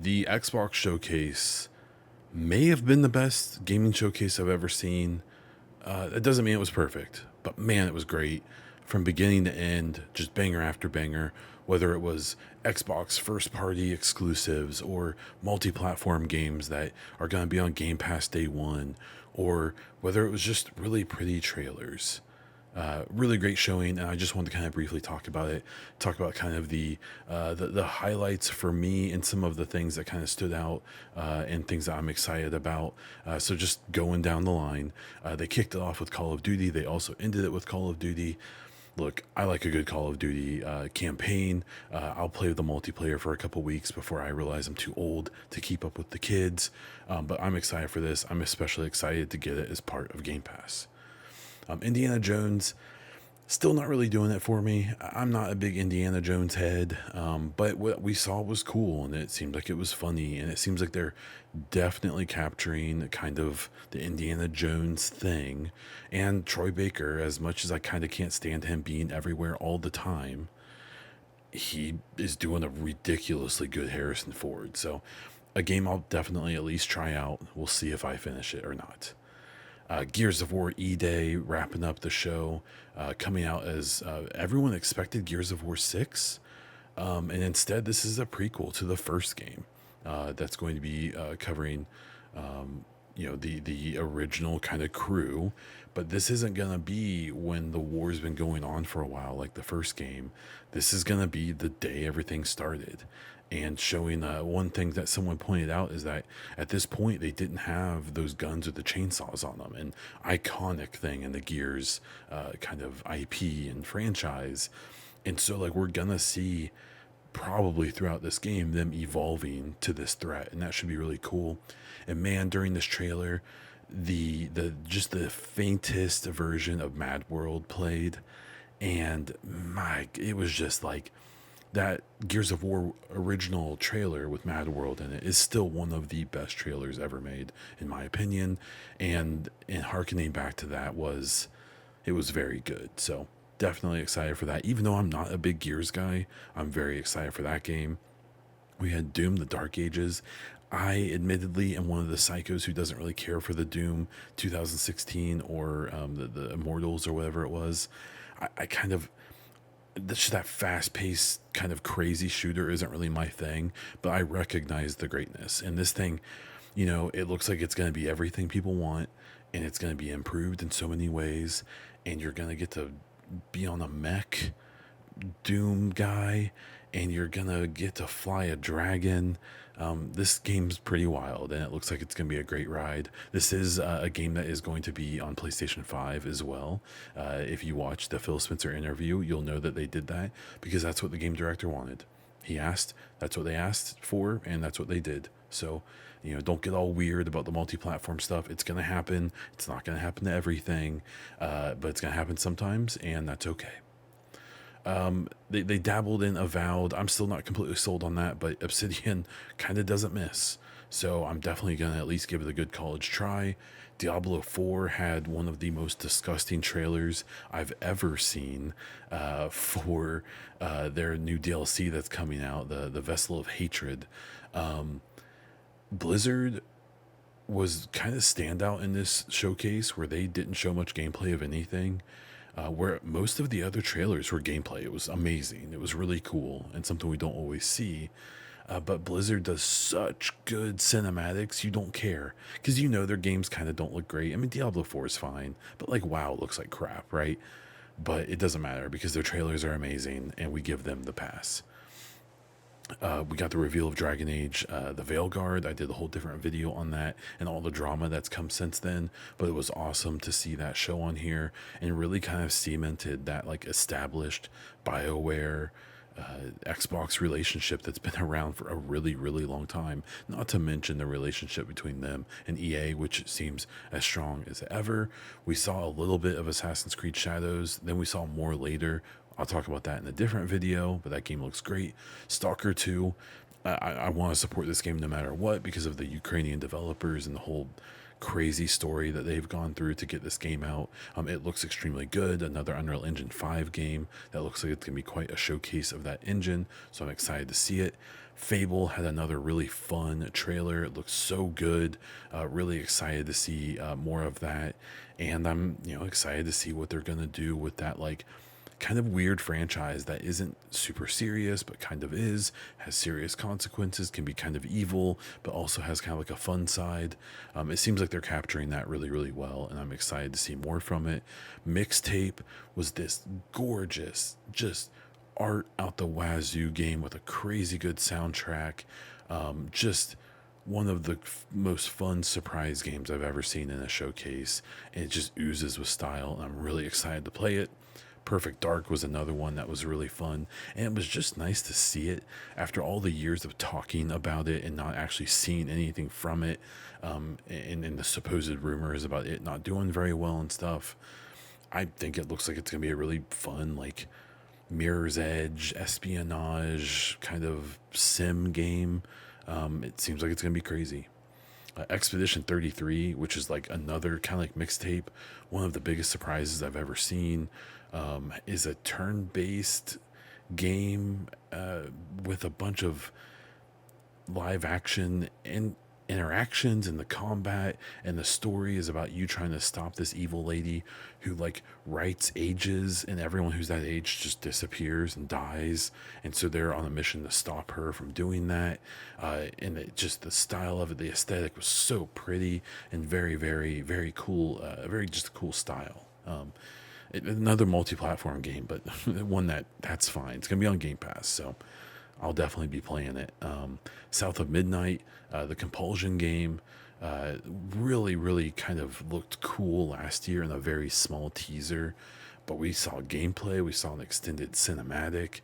The Xbox showcase may have been the best gaming showcase I've ever seen. It doesn't mean it was perfect, but man, it was great from beginning to end, just banger after banger. Whether it was Xbox first party exclusives or multi platform games that are going to be on Game Pass day one, or whether it was just really pretty trailers. Really great showing, and I just wanted to kind of briefly talk about it. Talk about kind of the highlights for me and some of the things that kind of stood out and things that I'm excited about. So just going down the line, they kicked it off with Call of Duty. They also ended it with Call of Duty. Look, I like a good Call of Duty campaign. I'll play the multiplayer for a couple weeks before I realize I'm too old to keep up with the kids. But I'm excited for this. I'm especially excited to get it as part of Game Pass. Indiana Jones, still not really doing it for me. I'm not a big Indiana Jones head, but what we saw was cool and it seemed like it was funny. And it seems like they're definitely capturing kind of the Indiana Jones thing. And Troy Baker, as much as I kind of can't stand him being everywhere all the time, he is doing a ridiculously good Harrison Ford. So, a game I'll definitely at least try out. We'll see if I finish it or not. Gears of War E Day wrapping up the show, coming out as everyone expected Gears of War 6. And instead, this is a prequel to the first game that's going to be covering, the original kind of crew. But this isn't going to be when the war's been going on for a while, like the first game. This is going to be the day everything started. And showing one thing that someone pointed out is that at this point they didn't have those guns with the chainsaws on them, an iconic thing in the Gears kind of IP and franchise. And so like we're gonna see probably throughout this game them evolving to this threat, and that should be really cool. And man, during this trailer, the just the faintest version of Mad World played, and it was just like that Gears of War original trailer with Mad World in it is still one of the best trailers ever made, in my opinion. And harkening back to that it was very good. So definitely excited for that. Even though I'm not a big Gears guy, I'm very excited for that game. We had Doom: The Dark Ages. I admittedly am one of the psychos who doesn't really care for the Doom 2016 or the Immortals or whatever it was. I kind of just that fast-paced kind of crazy shooter isn't really my thing, but I recognize the greatness. And this thing, it looks like it's going to be everything people want, and it's going to be improved in so many ways. And you're going to get to be on a mech Doom guy, and you're going to get to fly a dragon. This game's pretty wild, and it looks like it's going to be a great ride. This is a game that is going to be on PlayStation 5 as well. If you watch the Phil Spencer interview, you'll know that they did that because that's what the game director wanted. He asked, that's what they asked for, and that's what they did. So, don't get all weird about the multi-platform stuff. It's going to happen. It's not going to happen to everything, but it's going to happen sometimes, and that's okay. They dabbled in Avowed. I'm still not completely sold on that, but Obsidian kind of doesn't miss. So I'm definitely going to at least give it a good college try. Diablo 4 had one of the most disgusting trailers I've ever seen for their new DLC that's coming out, the Vessel of Hatred. Blizzard was kind of standout in this showcase where they didn't show much gameplay of anything. Where most of the other trailers were gameplay. It was amazing. It was really cool and something we don't always see. But Blizzard does such good cinematics, you don't care. Because their games kind of don't look great. I mean, Diablo 4 is fine, but like WoW looks like crap, right? But it doesn't matter because their trailers are amazing and we give them the pass. We got the reveal of Dragon Age, the Veilguard. I did a whole different video on that and all the drama that's come since then. But it was awesome to see that show on here and really kind of cemented that like established BioWare Xbox relationship that's been around for a really, really long time. Not to mention the relationship between them and EA, which seems as strong as ever. We saw a little bit of Assassin's Creed Shadows, then we saw more later. I'll talk about that in a different video, but that game looks great. Stalker 2, I want to support this game no matter what because of the Ukrainian developers and the whole crazy story that they've gone through to get this game out. It looks extremely good. Another Unreal Engine 5 game that looks like it's going to be quite a showcase of that engine. So I'm excited to see it. Fable had another really fun trailer. It looks so good. Really excited to see more of that. And I'm, excited to see what they're going to do with that, like, kind of weird franchise that isn't super serious but kind of is, has serious consequences, can be kind of evil but also has kind of like a fun side. It seems like they're capturing that really, really well, and I'm excited to see more from it. Mixtape was this gorgeous, just art out the wazoo game with a crazy good soundtrack. Just one of the most fun surprise games I've ever seen in a showcase, and it just oozes with style, and I'm really excited to play it. Perfect Dark was another one that was really fun, and it was just nice to see it after all the years of talking about it and not actually seeing anything from it, and the supposed rumors about it not doing very well and stuff. I think it looks like it's gonna be a really fun, like, Mirror's Edge espionage kind of sim game. It seems like it's gonna be crazy. Expedition 33, which is like another kind of like mixtape, one of the biggest surprises I've ever seen, is a turn-based game with a bunch of live action and interactions, and the combat and the story is about you trying to stop this evil lady who, like, writes ages, and everyone who's that age just disappears and dies, and so they're on a mission to stop her from doing that. And it just, the style of it, the aesthetic was so pretty and very, very, very cool. Very just a cool style. Another multi-platform game, but one that's fine. It's gonna be on Game Pass, so I'll definitely be playing it. South of Midnight, the Compulsion game, really, really kind of looked cool last year in a very small teaser, but we saw gameplay, we saw an extended cinematic.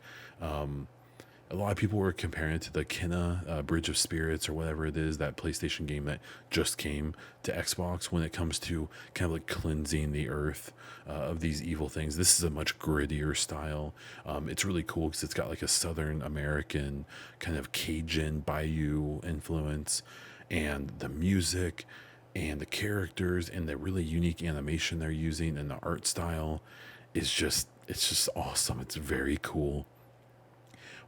A lot of people were comparing it to the Kena Bridge of Spirits or whatever it is, that PlayStation game that just came to Xbox, when it comes to kind of like cleansing the earth of these evil things. This is a much grittier style. It's really cool because it's got like a Southern American kind of Cajun Bayou influence, and the music and the characters and the really unique animation they're using and the art style is just, it's just awesome. It's very cool.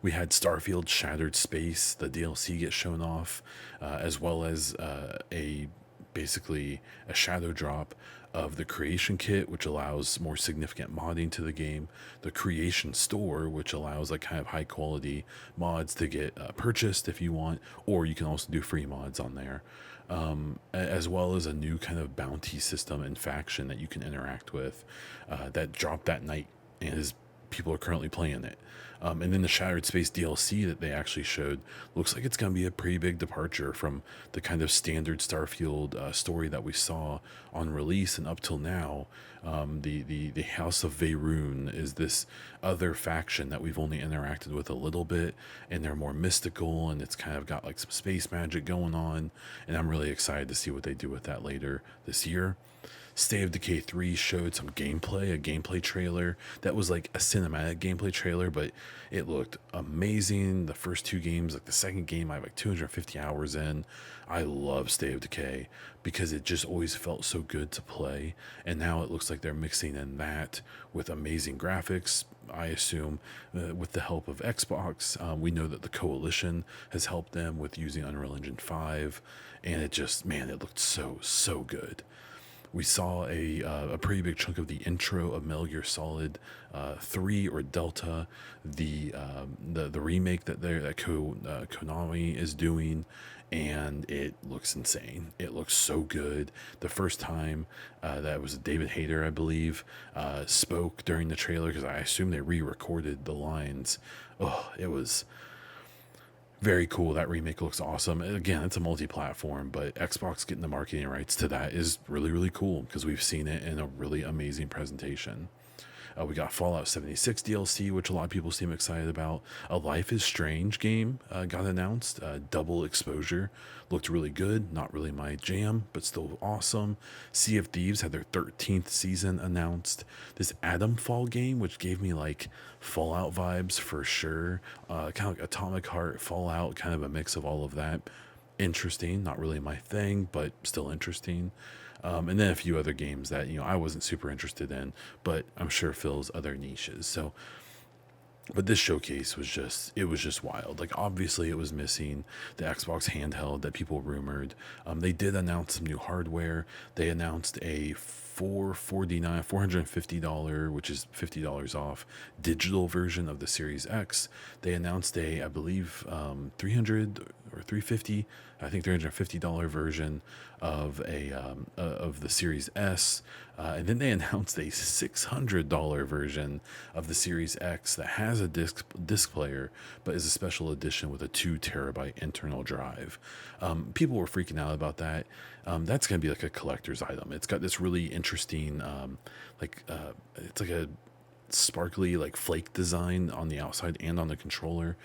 We had Starfield Shattered Space, the DLC, get shown off, as well as a basically a shadow drop of the creation kit, which allows more significant modding to the game, the creation store, which allows like kind of high quality mods to get purchased if you want, or you can also do free mods on there, as well as a new kind of bounty system and faction that you can interact with, that dropped that night, and is, people are currently playing it. And then the Shattered Space DLC that they actually showed looks like it's going to be a pretty big departure from the kind of standard Starfield story that we saw on release and up till now. The House of Veyruun is this other faction that we've only interacted with a little bit, and they're more mystical, and it's kind of got like some space magic going on, and I'm really excited to see what they do with that later this year. State of Decay 3 showed some gameplay, a gameplay trailer that was like a cinematic gameplay trailer, but it looked amazing. The first two games, like the second game, I have like 250 hours in. I love State of Decay because it just always felt so good to play. And now it looks like they're mixing in that with amazing graphics, I assume, with the help of Xbox. We know that the Coalition has helped them with using Unreal Engine 5, and it just, man, it looked so, so good. We saw a pretty big chunk of the intro of Metal Gear Solid 3 or Delta, the remake that Konami is doing, and it looks insane. It looks so good. The first time that was David Hayter, I believe, spoke during the trailer, because I assume they re-recorded the lines. Oh, it was very cool. That remake looks awesome. Again, it's a multi-platform, but Xbox getting the marketing rights to that is really, really cool because we've seen it in a really amazing presentation. We got Fallout 76 DLC, which a lot of people seem excited about. A Life is Strange game got announced. Double Exposure looked really good. Not really my jam, but still awesome. Sea of Thieves had their 13th season announced. This Atomfall game, which gave me like Fallout vibes for sure. Kind of like Atomic Heart, Fallout, kind of a mix of all of that. interesting, not really my thing, but still interesting. And then a few other games that, I wasn't super interested in, but I'm sure fills other niches. So, but this showcase was just wild. Like, obviously it was missing the Xbox handheld that people rumored. They did announce some new hardware. They announced a $450, which is $50 off, digital version of the Series X. They announced a, I believe, 300 or 350, I think $350 version of of the Series S, and then they announced a $600 version of the Series X that has a disc player, but is a special edition with a 2 terabyte internal drive. People were freaking out about that. That's going to be like a collector's item. It's got this really interesting, it's like a sparkly like flake design on the outside and on the controller.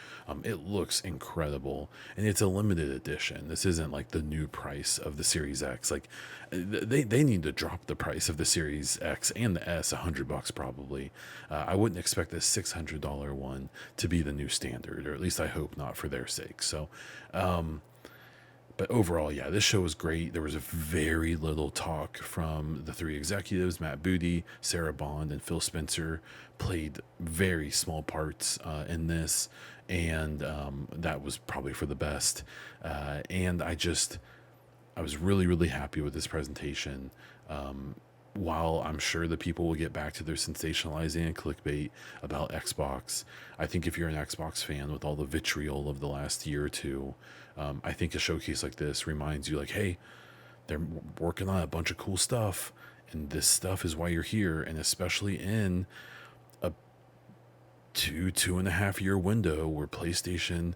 It looks incredible, and it's a limited edition. This isn't like the new price of the Series X. Like, they need to drop the price of the Series X and the S $100 probably. I wouldn't expect this $600 one to be the new standard, or at least I hope not, for their sake. So but overall, yeah, this show was great. There was very little talk from the three executives. Matt Booty, Sarah Bond, and Phil Spencer played very small parts in this, and that was probably for the best. And I was really, really happy with this presentation. While I'm sure that people will get back to their sensationalizing and clickbait about Xbox, I think if you're an Xbox fan with all the vitriol of the last year or two, I think a showcase like this reminds you, like, hey, they're working on a bunch of cool stuff, and this stuff is why you're here. And especially in a 2.5 year window where PlayStation,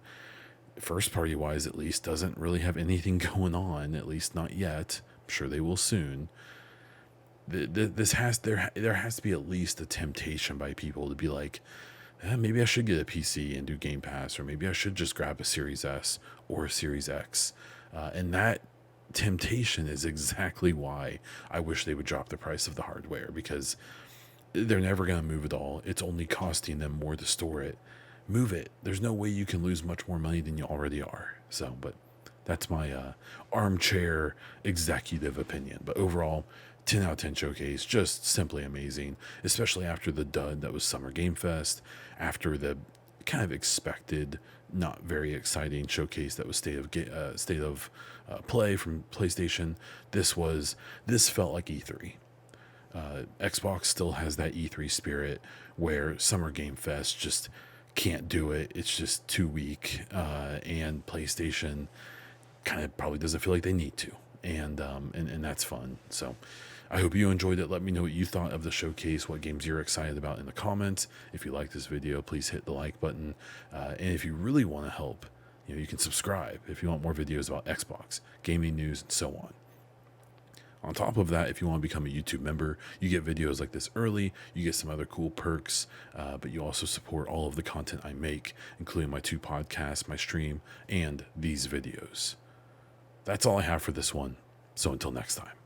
first party wise at least, doesn't really have anything going on, at least not yet. I'm sure they will soon. There has to be at least a temptation by people to be like, maybe I should get a PC and do Game Pass, or maybe I should just grab a Series S or a Series X. And that temptation is exactly why I wish they would drop the price of the hardware, because they're never going to move it all. It's only costing them more to store it. Move it. There's no way you can lose much more money than you already are. So, but that's my armchair executive opinion. But overall, 10 out of 10 showcase, just simply amazing, especially after the dud that was Summer Game Fest, after the kind of expected, not very exciting showcase that was state of play from PlayStation. This felt like E3. Xbox still has that E3 spirit where Summer Game Fest just can't do it. It's just too weak, and PlayStation kind of probably doesn't feel like they need to, and that's fun. So I hope you enjoyed it. Let me know what you thought of the showcase, what games you're excited about in the comments. If you like this video, please hit the like button, and if you really want to help, you can subscribe if you want more videos about Xbox, gaming news, and so on. On top of that, if you want to become a YouTube member, you get videos like this early, you get some other cool perks, but you also support all of the content I make, including my 2 podcasts, my stream, and these videos. That's all I have for this one, so until next time.